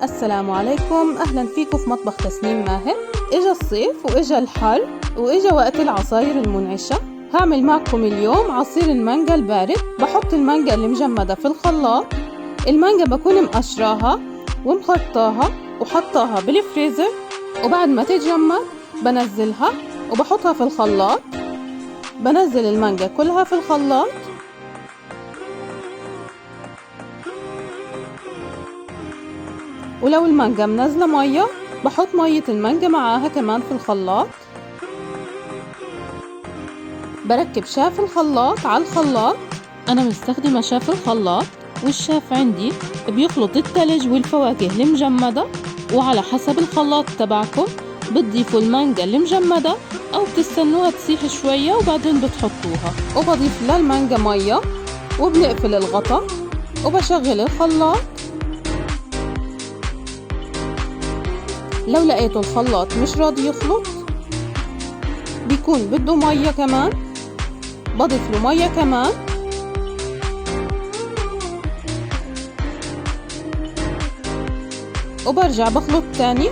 السلام عليكم، أهلا فيكم في مطبخ تسنيم ماهر. إجا الصيف وإجا الحر وإجا وقت العصاير المنعشة. هعمل معكم اليوم عصير المانجا البارد. بحط المانجا المجمدة في الخلاط. المانجا بكون مقشراها ومخطاها وحطاها بالفريزر، وبعد ما تتجمد بنزلها وبحطها في الخلاط. بنزل المانجا كلها في الخلاط، ولو المانجا منزلة مية بحط مية المانجا معاها كمان في الخلاط. بركب شاف الخلاط على الخلاط. أنا مستخدمة شاف الخلاط، والشاف عندي بيخلط التلج والفواكه المجمدة، وعلى حسب الخلاط تبعكم بتضيفوا المانجا المجمدة أو بتستنوها تسيح شوية وبعدين بتحطوها. وبضيف للمانجا مية وبنقفل الغطا وبشغل الخلاط. لو لقيتوا الخلاط مش راضي يخلط بيكون بده مية كمان، بضيف له مية كمان. وبرجع بخلط تاني.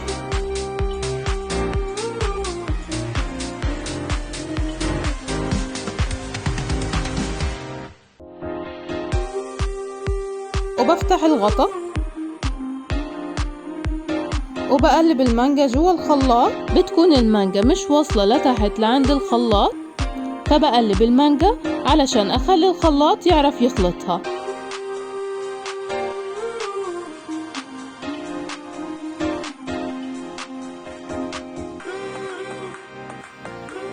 وبفتح الغطا وبقلب المانجا جوا الخلاط. بتكون المانجا مش واصلة لتحت لعند الخلاط، فبقلب المانجا علشان أخلي الخلاط يعرف يخلطها.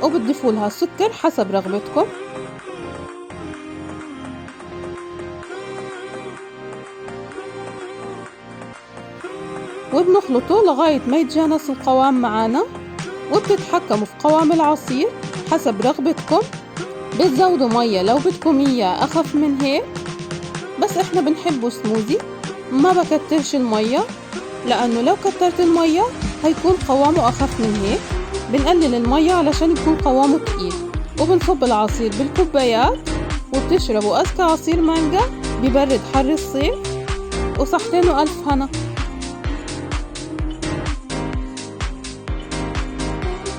وبتضيفوا لها السكر حسب رغبتكم. وبنخلطه لغاية ما يتجانس القوام معانا، وبتتحكموا في قوام العصير حسب رغبتكم. بتزودوا مية لو بدكم اياه اخف من هيك، بس احنا بنحبه سموزي. ما بكترش المية، لانه لو كترت المية هيكون قوامه اخف من هيك. بنقلل المية علشان يكون قوامه تقيل. وبنصب العصير بالكوبايات وبتشربوا أزكى عصير مانجا ببرد حر الصيف. وصحتين وألف هنا.